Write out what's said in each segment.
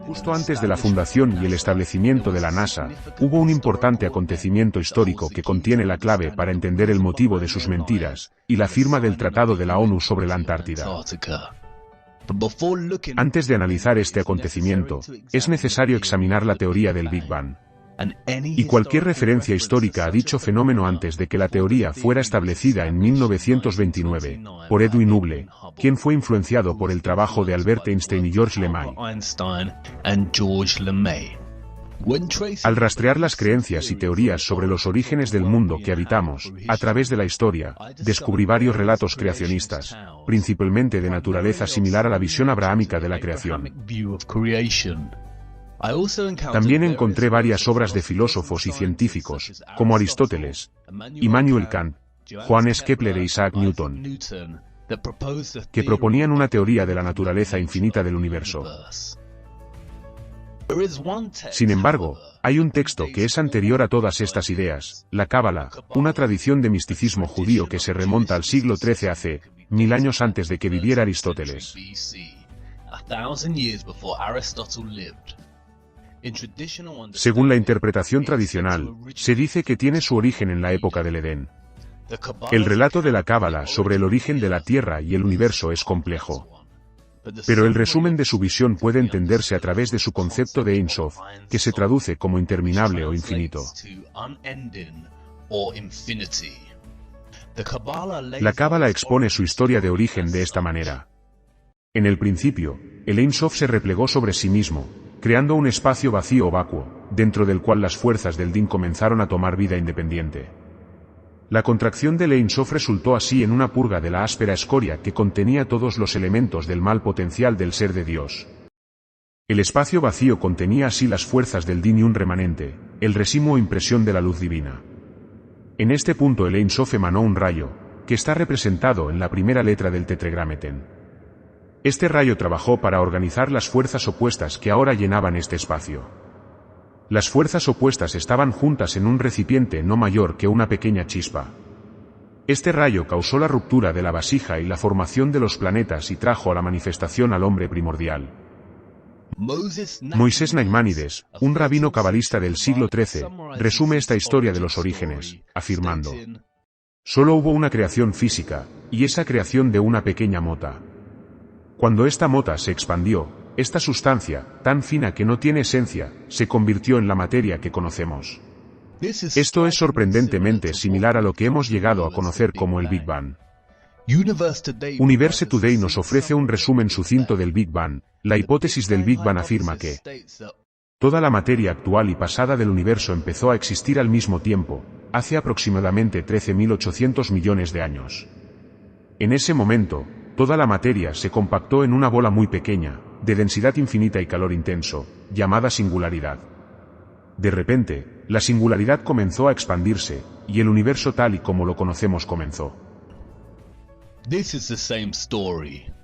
Justo antes de la fundación y el establecimiento de la NASA, hubo un importante acontecimiento histórico que contiene la clave para entender el motivo de sus mentiras, y la firma del Tratado de la ONU sobre la Antártida. Antes de analizar este acontecimiento, es necesario examinar la teoría del Big Bang. Y cualquier referencia histórica a dicho fenómeno antes de que la teoría fuera establecida en 1929, por Edwin Hubble, quien fue influenciado por el trabajo de Albert Einstein y Georges Lemay. Al rastrear las creencias y teorías sobre los orígenes del mundo que habitamos, a través de la historia, descubrí varios relatos creacionistas, principalmente de naturaleza similar a la visión abrahámica de la creación. También encontré varias obras de filósofos y científicos, como Aristóteles, Immanuel Kant, Johannes Kepler e Isaac Newton, que proponían una teoría de la naturaleza infinita del universo. Sin embargo, hay un texto que es anterior a todas estas ideas, la Cábala, una tradición de misticismo judío que se remonta al siglo XIII a.C., 1000 años antes de que viviera Aristóteles. Según la interpretación tradicional, se dice que tiene su origen en la época del Edén. El relato de la Cábala sobre el origen de la Tierra y el universo es complejo. Pero el resumen de su visión puede entenderse a través de su concepto de Ein Sof, que se traduce como interminable o infinito. La Cábala expone su historia de origen de esta manera. En el principio, el Ein Sof se replegó sobre sí mismo, creando un espacio vacío o vacuo, dentro del cual las fuerzas del Din comenzaron a tomar vida independiente. La contracción del Ein Sof resultó así en una purga de la áspera escoria que contenía todos los elementos del mal potencial del ser de Dios. El espacio vacío contenía así las fuerzas del Din y un remanente, el residuo o impresión de la luz divina. En este punto el Ein Sof emanó un rayo, que está representado en la primera letra del Tetragrámeten. Este rayo trabajó para organizar las fuerzas opuestas que ahora llenaban este espacio. Las fuerzas opuestas estaban juntas en un recipiente no mayor que una pequeña chispa. Este rayo causó la ruptura de la vasija y la formación de los planetas y trajo a la manifestación al hombre primordial. Moisés Nachmanides, un rabino cabalista del siglo XIII, resume esta historia de los orígenes, afirmando: solo hubo una creación física, y esa creación de una pequeña mota. Cuando esta mota se expandió, esta sustancia, tan fina que no tiene esencia, se convirtió en la materia que conocemos. Esto es sorprendentemente similar a lo que hemos llegado a conocer como el Big Bang. Universe Today nos ofrece un resumen sucinto del Big Bang. La hipótesis del Big Bang afirma que toda la materia actual y pasada del universo empezó a existir al mismo tiempo, hace aproximadamente 13.800 millones de años. En ese momento, toda la materia se compactó en una bola muy pequeña, de densidad infinita y calor intenso, llamada singularidad. De repente, la singularidad comenzó a expandirse, y el universo tal y como lo conocemos comenzó.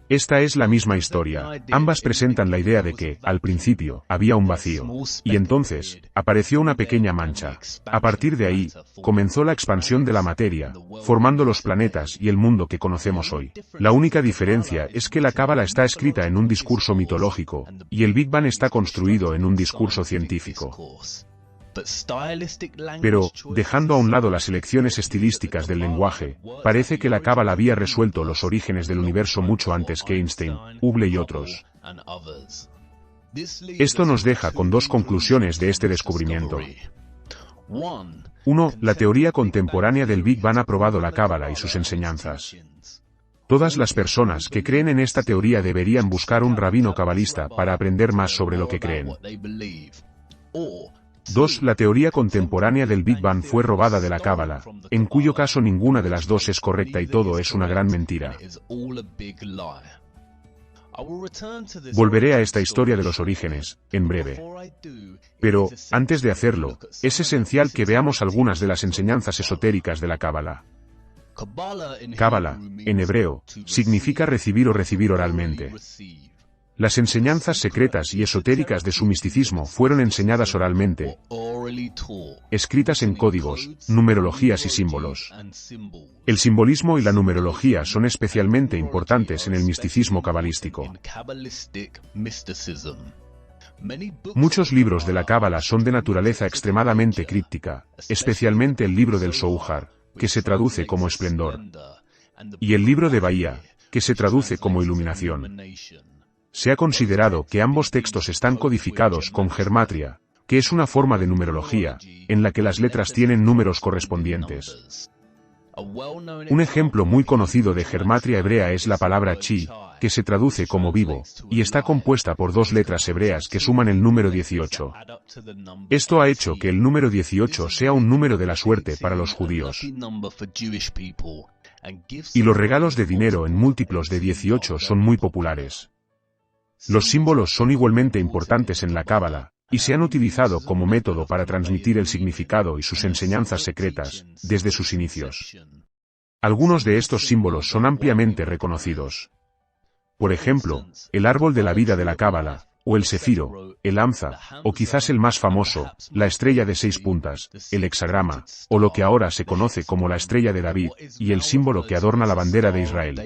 Esta es la misma historia. Ambas presentan la idea de que, al principio, había un vacío. Y entonces, apareció una pequeña mancha. A partir de ahí, comenzó la expansión de la materia, formando los planetas y el mundo que conocemos hoy. La única diferencia es que la Cábala está escrita en un discurso mitológico, y el Big Bang está construido en un discurso científico. Pero, dejando a un lado las elecciones estilísticas del lenguaje, parece que la Cábala había resuelto los orígenes del universo mucho antes que Einstein, Hubble y otros. Esto nos deja con dos conclusiones de este descubrimiento. 1. La teoría contemporánea del Big Bang ha probado la Cábala y sus enseñanzas. Todas las personas que creen en esta teoría deberían buscar un rabino cabalista para aprender más sobre lo que creen. 2. La teoría contemporánea del Big Bang fue robada de la Cábala, en cuyo caso ninguna de las dos es correcta y todo es una gran mentira. Volveré a esta historia de los orígenes, en breve. Pero, antes de hacerlo, es esencial que veamos algunas de las enseñanzas esotéricas de la Cábala. Cábala, en hebreo, significa recibir o recibir oralmente. Las enseñanzas secretas y esotéricas de su misticismo fueron enseñadas oralmente, escritas en códigos, numerologías y símbolos. El simbolismo y la numerología son especialmente importantes en el misticismo cabalístico. Muchos libros de la Cábala son de naturaleza extremadamente críptica, especialmente el libro del Zohar, que se traduce como esplendor, y el libro de Bahía, que se traduce como iluminación. Se ha considerado que ambos textos están codificados con gematria, que es una forma de numerología, en la que las letras tienen números correspondientes. Un ejemplo muy conocido de gematria hebrea es la palabra chi, que se traduce como vivo, y está compuesta por dos letras hebreas que suman el número 18. Esto ha hecho que el número 18 sea un número de la suerte para los judíos. Y los regalos de dinero en múltiplos de 18 son muy populares. Los símbolos son igualmente importantes en la Cábala, y se han utilizado como método para transmitir el significado y sus enseñanzas secretas, desde sus inicios. Algunos de estos símbolos son ampliamente reconocidos. Por ejemplo, el árbol de la vida de la Cábala, o el cefiro, el hamza, o quizás el más famoso, la estrella de 6 puntas, el hexagrama, o lo que ahora se conoce como la estrella de David, y el símbolo que adorna la bandera de Israel.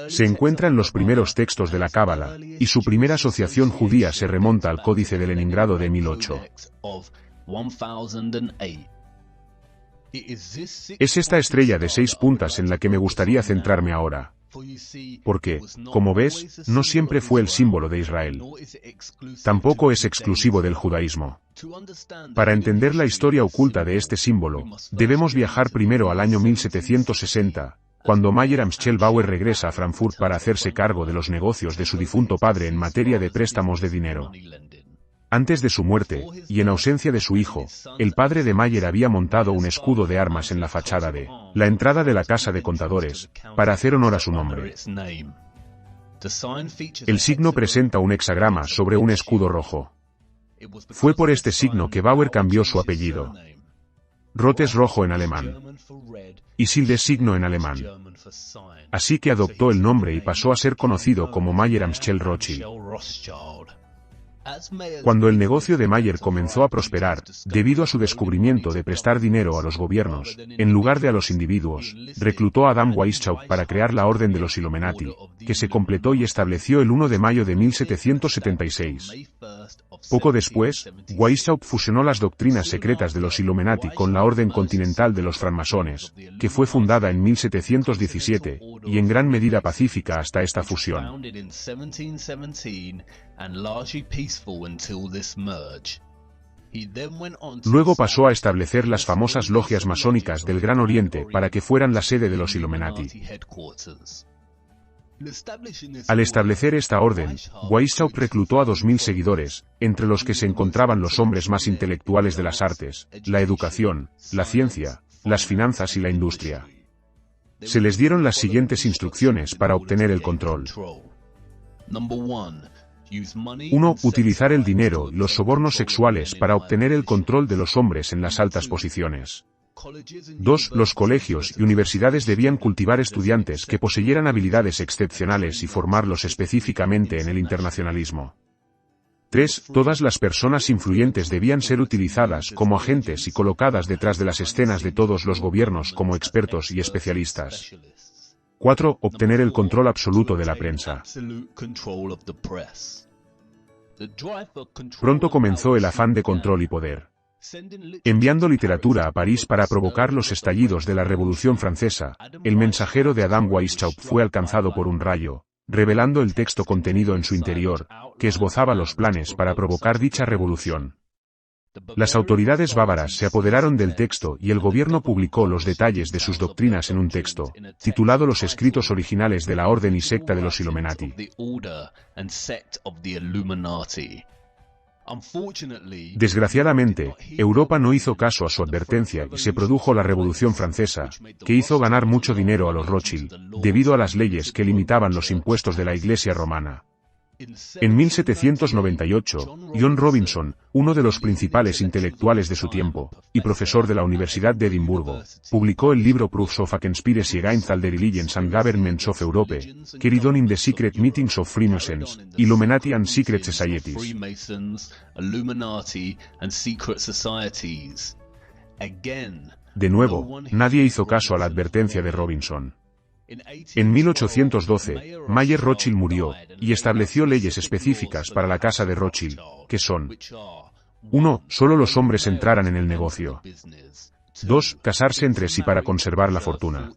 Se encuentra en los primeros textos de la Cábala, y su primera asociación judía se remonta al Códice de Leningrado de 1008. Es esta estrella de 6 puntas en la que me gustaría centrarme ahora. Porque, como ves, no siempre fue el símbolo de Israel. Tampoco es exclusivo del judaísmo. Para entender la historia oculta de este símbolo, debemos viajar primero al año 1760, cuando Mayer Amschel Bauer regresa a Frankfurt para hacerse cargo de los negocios de su difunto padre en materia de préstamos de dinero. Antes de su muerte, y en ausencia de su hijo, el padre de Mayer había montado un escudo de armas en la fachada de la entrada de la casa de contadores, para hacer honor a su nombre. El signo presenta un hexagrama sobre un escudo rojo. Fue por este signo que Bauer cambió su apellido. Roth es rojo en alemán, y Schild es signo en alemán. Así que adoptó el nombre y pasó a ser conocido como Mayer Amschel Rothschild. Cuando el negocio de Mayer comenzó a prosperar, debido a su descubrimiento de prestar dinero a los gobiernos, en lugar de a los individuos, reclutó a Adam Weishaupt para crear la Orden de los Illuminati, que se completó y estableció el 1 de mayo de 1776. Poco después, Weishaupt fusionó las doctrinas secretas de los Illuminati con la Orden Continental de los Francmasones, que fue fundada en 1717, y en gran medida pacífica hasta esta fusión. Luego pasó a establecer las famosas logias masónicas del Gran Oriente para que fueran la sede de los Illuminati. Al establecer esta orden, Weishaupt reclutó a 2000 seguidores, entre los que se encontraban los hombres más intelectuales de las artes, la educación, la ciencia, las finanzas y la industria. Se les dieron las siguientes instrucciones para obtener el control. 1. Utilizar el dinero y los sobornos sexuales para obtener el control de los hombres en las altas posiciones. 2. Los colegios y universidades debían cultivar estudiantes que poseyeran habilidades excepcionales y formarlos específicamente en el internacionalismo. 3. Todas las personas influyentes debían ser utilizadas como agentes y colocadas detrás de las escenas de todos los gobiernos como expertos y especialistas. 4. Obtener el control absoluto de la prensa. Pronto comenzó el afán de control y poder. Enviando literatura a París para provocar los estallidos de la Revolución Francesa, el mensajero de Adam Weishaupt fue alcanzado por un rayo, revelando el texto contenido en su interior, que esbozaba los planes para provocar dicha revolución. Las autoridades bávaras se apoderaron del texto y el gobierno publicó los detalles de sus doctrinas en un texto, titulado Los escritos originales de la Orden y Secta de los Illuminati. Desgraciadamente, Europa no hizo caso a su advertencia y se produjo la Revolución Francesa, que hizo ganar mucho dinero a los Rothschild, debido a las leyes que limitaban los impuestos de la Iglesia romana. En 1798, John Robinson, uno de los principales intelectuales de su tiempo, y profesor de la Universidad de Edimburgo, publicó el libro Proofs of a Conspiracy Against All the Religions and Governments of Europe, Carried on in the Secret Meetings of Freemasons, Illuminati and Secret Societies. De nuevo, nadie hizo caso a la advertencia de Robinson. En 1812, Mayer Rothschild murió, y estableció leyes específicas para la casa de Rothschild, que son: 1. Solo los hombres entraran en el negocio. 2. Casarse entre sí para conservar la fortuna.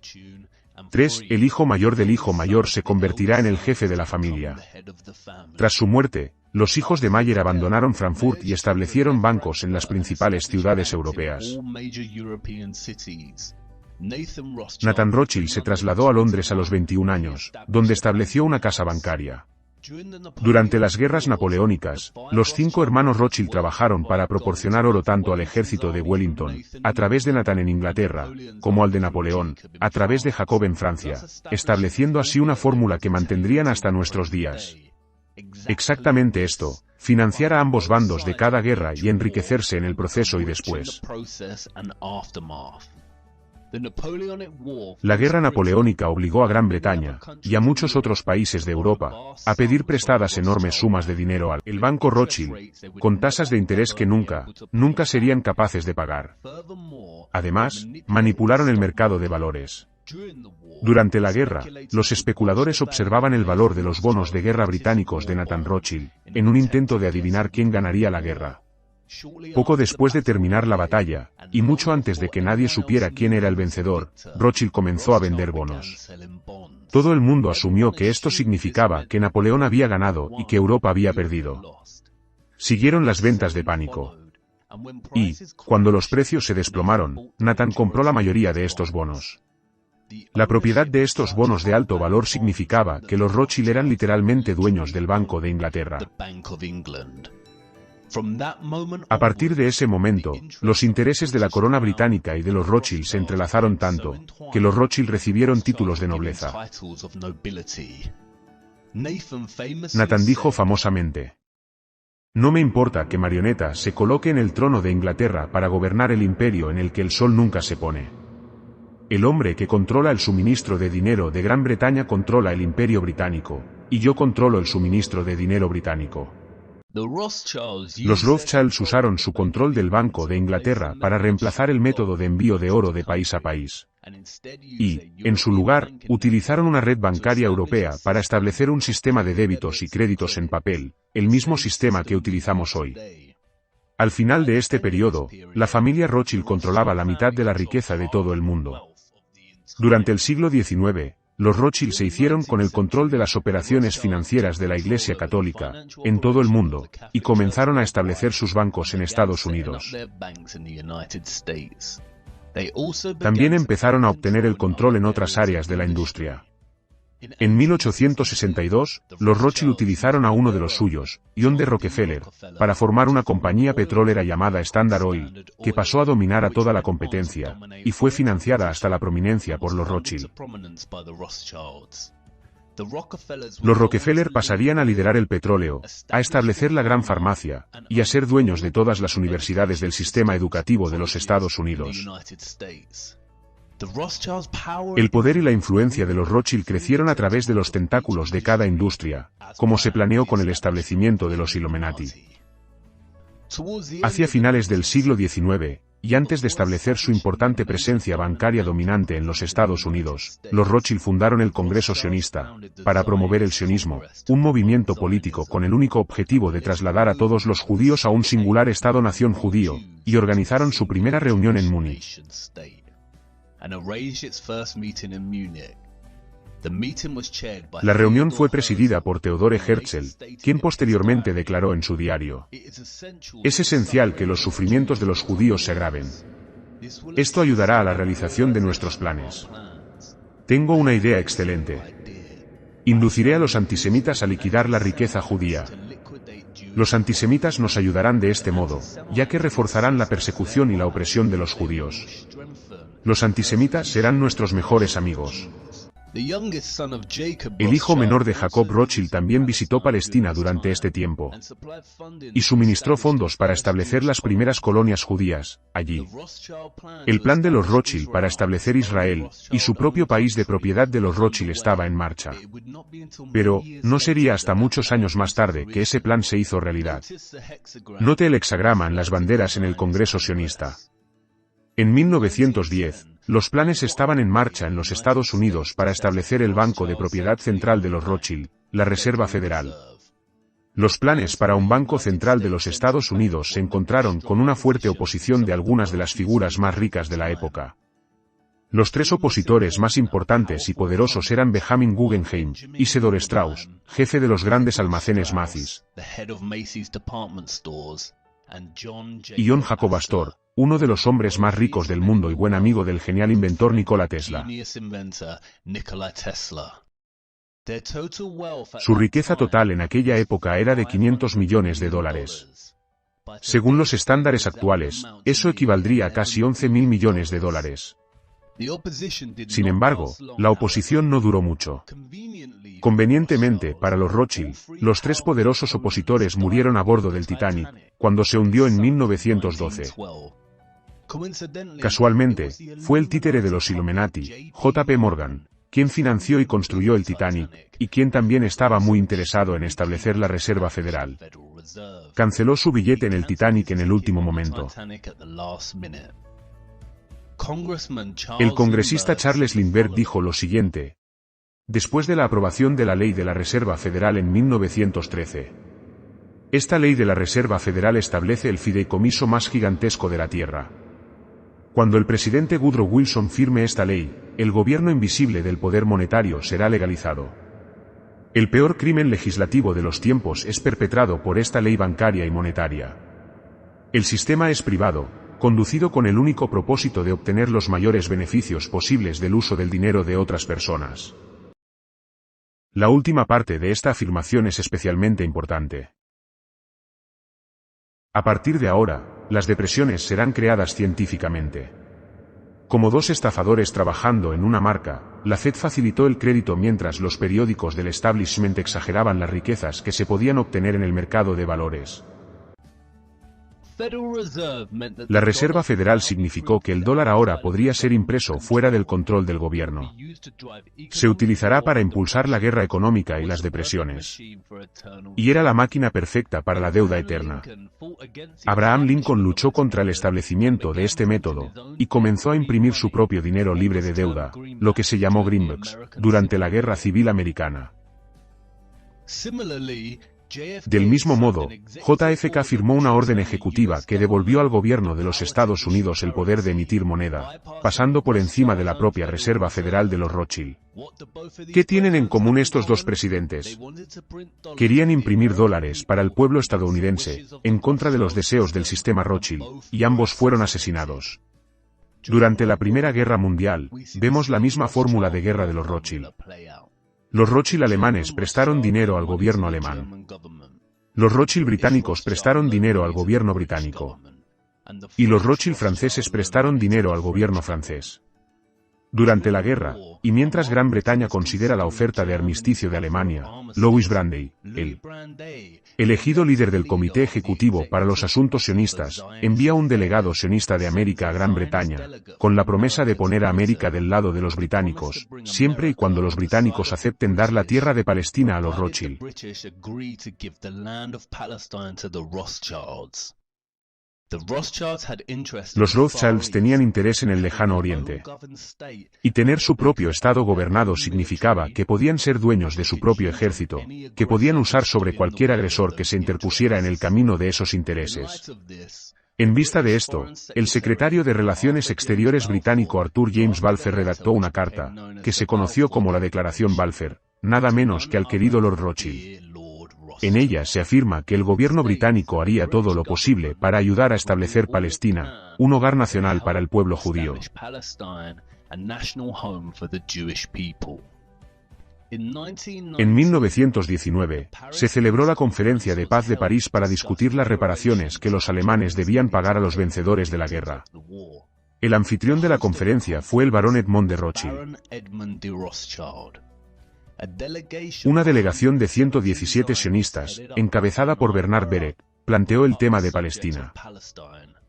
3. El hijo mayor del hijo mayor se convertirá en el jefe de la familia. Tras su muerte, los hijos de Mayer abandonaron Frankfurt y establecieron bancos en las principales ciudades europeas. Nathan Rothschild se trasladó a Londres a los 21 años, donde estableció una casa bancaria. Durante las guerras napoleónicas, los 5 hermanos Rothschild trabajaron para proporcionar oro tanto al ejército de Wellington, a través de Nathan en Inglaterra, como al de Napoleón, a través de Jacob en Francia, estableciendo así una fórmula que mantendrían hasta nuestros días. Exactamente esto: financiar a ambos bandos de cada guerra y enriquecerse en el proceso y después. La guerra napoleónica obligó a Gran Bretaña, y a muchos otros países de Europa, a pedir prestadas enormes sumas de dinero al Banco Rothschild, con tasas de interés que nunca serían capaces de pagar. Además, manipularon el mercado de valores. Durante la guerra, los especuladores observaban el valor de los bonos de guerra británicos de Nathan Rothschild, en un intento de adivinar quién ganaría la guerra. Poco después de terminar la batalla, y mucho antes de que nadie supiera quién era el vencedor, Rothschild comenzó a vender bonos. Todo el mundo asumió que esto significaba que Napoleón había ganado y que Europa había perdido. Siguieron las ventas de pánico. Y, cuando los precios se desplomaron, Nathan compró la mayoría de estos bonos. La propiedad de estos bonos de alto valor significaba que los Rothschild eran literalmente dueños del Banco de Inglaterra. A partir de ese momento, los intereses de la corona británica y de los Rothschild se entrelazaron tanto, que los Rothschild recibieron títulos de nobleza. Nathan dijo famosamente: "No me importa que Marioneta se coloque en el trono de Inglaterra para gobernar el imperio en el que el sol nunca se pone. El hombre que controla el suministro de dinero de Gran Bretaña controla el imperio británico, y yo controlo el suministro de dinero británico". Los Rothschilds usaron su control del Banco de Inglaterra para reemplazar el método de envío de oro de país a país. Y, en su lugar, utilizaron una red bancaria europea para establecer un sistema de débitos y créditos en papel, el mismo sistema que utilizamos hoy. Al final de este periodo, la familia Rothschild controlaba la mitad de la riqueza de todo el mundo. Durante el siglo XIX, los Rothschild se hicieron con el control de las operaciones financieras de la Iglesia Católica, en todo el mundo, y comenzaron a establecer sus bancos en Estados Unidos. También empezaron a obtener el control en otras áreas de la industria. En 1862, los Rothschild utilizaron a uno de los suyos, John D. Rockefeller, para formar una compañía petrolera llamada Standard Oil, que pasó a dominar a toda la competencia, y fue financiada hasta la prominencia por los Rothschild. Los Rockefeller pasarían a liderar el petróleo, a establecer la gran farmacia, y a ser dueños de todas las universidades del sistema educativo de los Estados Unidos. El poder y la influencia de los Rothschild crecieron a través de los tentáculos de cada industria, como se planeó con el establecimiento de los Illuminati. Hacia finales del siglo XIX, y antes de establecer su importante presencia bancaria dominante en los Estados Unidos, los Rothschild fundaron el Congreso Sionista, para promover el sionismo, un movimiento político con el único objetivo de trasladar a todos los judíos a un singular Estado-nación judío, y organizaron su primera reunión en Múnich. La reunión fue presidida por Theodore Herzl, quien posteriormente declaró en su diario: "Es esencial que los sufrimientos de los judíos se agraven. Esto ayudará a la realización de nuestros planes. Tengo una idea excelente. Induciré a los antisemitas a liquidar la riqueza judía. Los antisemitas nos ayudarán de este modo, ya que reforzarán la persecución y la opresión de los judíos. Los antisemitas serán nuestros mejores amigos". El hijo menor de Jacob Rothschild también visitó Palestina durante este tiempo, y suministró fondos para establecer las primeras colonias judías, allí. El plan de los Rothschild para establecer Israel, y su propio país de propiedad de los Rothschild estaba en marcha. Pero, no sería hasta muchos años más tarde que ese plan se hizo realidad. Note el hexagrama en las banderas en el Congreso Sionista. En 1910, Los planes estaban en marcha en los Estados Unidos para establecer el Banco de Propiedad Central de los Rothschild, la Reserva Federal. Los planes para un Banco Central de los Estados Unidos se encontraron con una fuerte oposición de algunas de las figuras más ricas de la época. Los tres opositores más importantes y poderosos eran Benjamin Guggenheim, Isidor Straus, jefe de los grandes almacenes Macy's, y John Jacob Astor, uno de los hombres más ricos del mundo y buen amigo del genial inventor Nikola Tesla. Su riqueza total en aquella época era de $500 millones. Según los estándares actuales, eso equivaldría a casi $11.000 millones. Sin embargo, la oposición no duró mucho. Convenientemente para los Rothschild, los tres poderosos opositores murieron a bordo del Titanic, cuando se hundió en 1912. Casualmente, fue el títere de los Illuminati, J.P. Morgan, quien financió y construyó el Titanic, y quien también estaba muy interesado en establecer la Reserva Federal. Canceló su billete en el Titanic en el último momento. El congresista Charles Lindbergh dijo lo siguiente, después de la aprobación de la Ley de la Reserva Federal en 1913. Esta Ley de la Reserva Federal establece el fideicomiso más gigantesco de la Tierra. Cuando el presidente Woodrow Wilson firme esta ley, el gobierno invisible del poder monetario será legalizado. El peor crimen legislativo de los tiempos es perpetrado por esta ley bancaria y monetaria. El sistema es privado, conducido con el único propósito de obtener los mayores beneficios posibles del uso del dinero de otras personas. La última parte de esta afirmación es especialmente importante. A partir de ahora, las depresiones serán creadas científicamente. Como dos estafadores trabajando en una marca, la Fed facilitó el crédito mientras los periódicos del establishment exageraban las riquezas que se podían obtener en el mercado de valores. La Reserva Federal significó que el dólar ahora podría ser impreso fuera del control del gobierno. Se utilizará para impulsar la guerra económica y las depresiones. Y era la máquina perfecta para la deuda eterna. Abraham Lincoln luchó contra el establecimiento de este método, y comenzó a imprimir su propio dinero libre de deuda, lo que se llamó greenbacks, durante la Guerra Civil Americana. Del mismo modo, JFK firmó una orden ejecutiva que devolvió al gobierno de los Estados Unidos el poder de emitir moneda, pasando por encima de la propia Reserva Federal de los Rothschild. ¿Qué tienen en común estos dos presidentes? Querían imprimir dólares para el pueblo estadounidense, en contra de los deseos del sistema Rothschild, y ambos fueron asesinados. Durante la Primera Guerra Mundial, vemos la misma fórmula de guerra de los Rothschild. Los Rothschild alemanes prestaron dinero al gobierno alemán. Los Rothschild británicos prestaron dinero al gobierno británico. Y los Rothschild franceses prestaron dinero al gobierno francés. Durante la guerra, y mientras Gran Bretaña considera la oferta de armisticio de Alemania, Louis Brandeis, el elegido líder del Comité Ejecutivo para los Asuntos Sionistas, envía un delegado sionista de América a Gran Bretaña, con la promesa de poner a América del lado de los británicos, siempre y cuando los británicos acepten dar la tierra de Palestina a los Rothschild. Los Rothschilds tenían interés en el lejano oriente. Y tener su propio estado gobernado significaba que podían ser dueños de su propio ejército, que podían usar sobre cualquier agresor que se interpusiera en el camino de esos intereses. En vista de esto, el secretario de Relaciones Exteriores británico Arthur James Balfour redactó una carta, que se conoció como la Declaración Balfour, nada menos que al querido Lord Rothschild. En ella se afirma que el gobierno británico haría todo lo posible para ayudar a establecer Palestina, un hogar nacional para el pueblo judío. En 1919, se celebró la Conferencia de Paz de París para discutir las reparaciones que los alemanes debían pagar a los vencedores de la guerra. El anfitrión de la conferencia fue el barón Edmond de Rothschild. Una delegación de 117 sionistas, encabezada por Bernard Berek, planteó el tema de Palestina.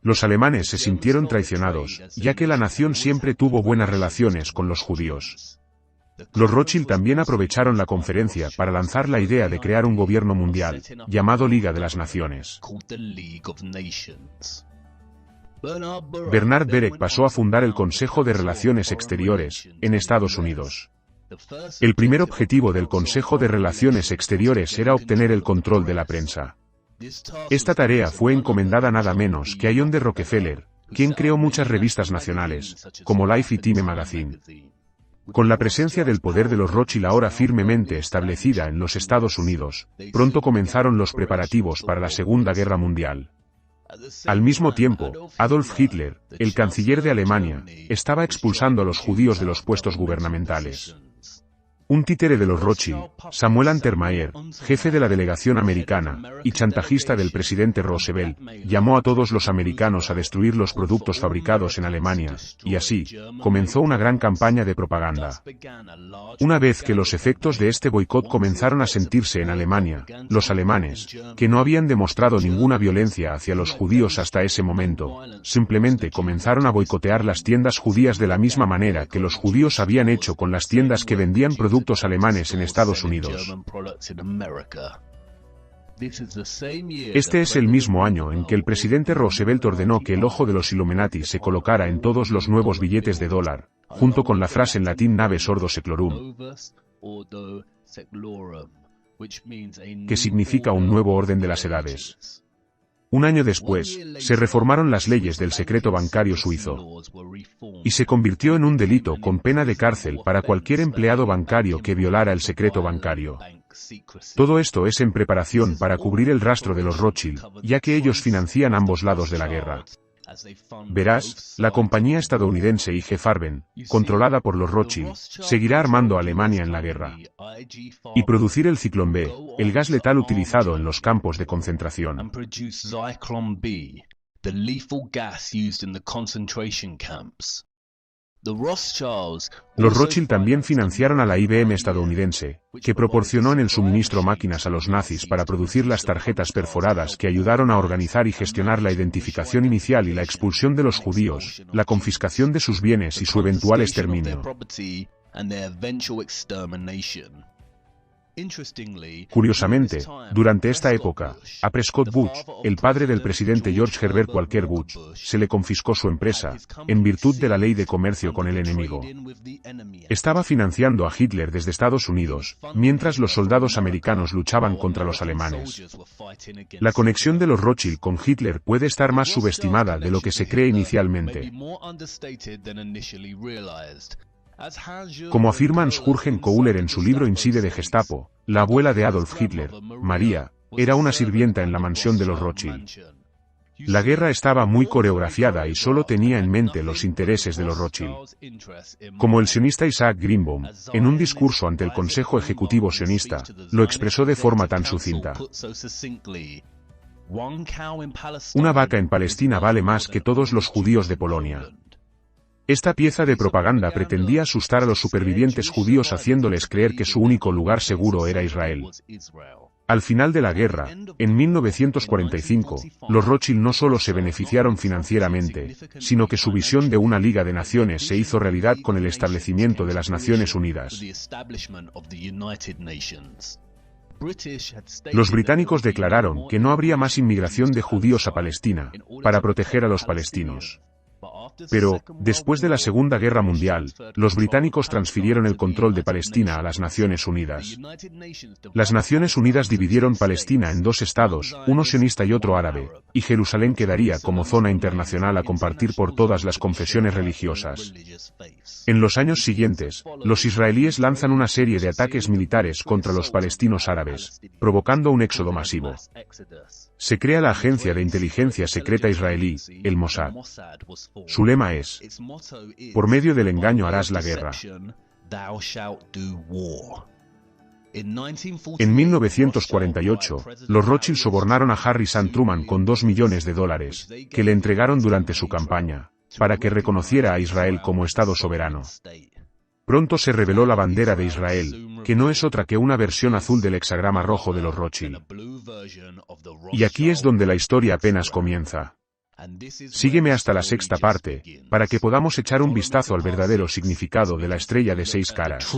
Los alemanes se sintieron traicionados, ya que la nación siempre tuvo buenas relaciones con los judíos. Los Rothschild también aprovecharon la conferencia para lanzar la idea de crear un gobierno mundial, llamado Liga de las Naciones. Bernard Berek pasó a fundar el Consejo de Relaciones Exteriores, en Estados Unidos. El primer objetivo del Consejo de Relaciones Exteriores era obtener el control de la prensa. Esta tarea fue encomendada nada menos que a John D. Rockefeller, quien creó muchas revistas nacionales, como Life y Time Magazine. Con la presencia del poder de los Rothschild ahora firmemente establecida en los Estados Unidos, pronto comenzaron los preparativos para la Segunda Guerra Mundial. Al mismo tiempo, Adolf Hitler, el canciller de Alemania, estaba expulsando a los judíos de los puestos gubernamentales. Un títere de los Rothschild, Samuel Untermaier, jefe de la delegación americana, y chantajista del presidente Roosevelt, llamó a todos los americanos a destruir los productos fabricados en Alemania, y así, comenzó una gran campaña de propaganda. Una vez que los efectos de este boicot comenzaron a sentirse en Alemania, los alemanes, que no habían demostrado ninguna violencia hacia los judíos hasta ese momento, simplemente comenzaron a boicotear las tiendas judías de la misma manera que los judíos habían hecho con las tiendas que vendían productos alemanes en Estados Unidos. Este es el mismo año en que el presidente Roosevelt ordenó que el ojo de los Illuminati se colocara en todos los nuevos billetes de dólar, junto con la frase en latín Naves Ordo Seclorum, que significa un nuevo orden de las edades. Un año después, se reformaron las leyes del secreto bancario suizo, y se convirtió en un delito con pena de cárcel para cualquier empleado bancario que violara el secreto bancario. Todo esto es en preparación para cubrir el rastro de los Rothschild, ya que ellos financian ambos lados de la guerra. Verás, la compañía estadounidense IG Farben, controlada por los Rothschild, seguirá armando a Alemania en la guerra. Y producir el Zyklon B, el gas letal utilizado en los campos de concentración. Los Rothschild también financiaron a la IBM estadounidense, que proporcionó en el suministro máquinas a los nazis para producir las tarjetas perforadas que ayudaron a organizar y gestionar la identificación inicial y la expulsión de los judíos, la confiscación de sus bienes y su eventual exterminio. Curiosamente, durante esta época, a Prescott Bush, el padre del presidente George Herbert Walker Bush, se le confiscó su empresa, en virtud de la ley de comercio con el enemigo. Estaba financiando a Hitler desde Estados Unidos, mientras los soldados americanos luchaban contra los alemanes. La conexión de los Rothschild con Hitler puede estar más subestimada de lo que se cree inicialmente. Como afirma Hans-Jürgen Kohler en su libro Inside de Gestapo, la abuela de Adolf Hitler, María, era una sirvienta en la mansión de los Rothschild. La guerra estaba muy coreografiada y solo tenía en mente los intereses de los Rothschild. Como el sionista Isaac Greenbaum, en un discurso ante el Consejo Ejecutivo sionista, lo expresó de forma tan sucinta. Una vaca en Palestina vale más que todos los judíos de Polonia. Esta pieza de propaganda pretendía asustar a los supervivientes judíos haciéndoles creer que su único lugar seguro era Israel. Al final de la guerra, en 1945, los Rothschild no solo se beneficiaron financieramente, sino que su visión de una Liga de Naciones se hizo realidad con el establecimiento de las Naciones Unidas. Los británicos declararon que no habría más inmigración de judíos a Palestina, para proteger a los palestinos. Pero, después de la Segunda Guerra Mundial, los británicos transfirieron el control de Palestina a las Naciones Unidas. Las Naciones Unidas dividieron Palestina en dos estados, uno sionista y otro árabe, y Jerusalén quedaría como zona internacional a compartir por todas las confesiones religiosas. En los años siguientes, los israelíes lanzan una serie de ataques militares contra los palestinos árabes, provocando un éxodo masivo. Se crea la agencia de inteligencia secreta israelí, el Mossad. Su lema es: por medio del engaño harás la guerra. En 1948, los Rothschild sobornaron a Harry S. Truman con $2 millones, que le entregaron durante su campaña, para que reconociera a Israel como Estado soberano. Pronto se reveló la bandera de Israel, que no es otra que una versión azul del hexagrama rojo de los Rothschild. Y aquí es donde la historia apenas comienza. Sígueme hasta la sexta parte, para que podamos echar un vistazo al verdadero significado de la estrella de 6 caras.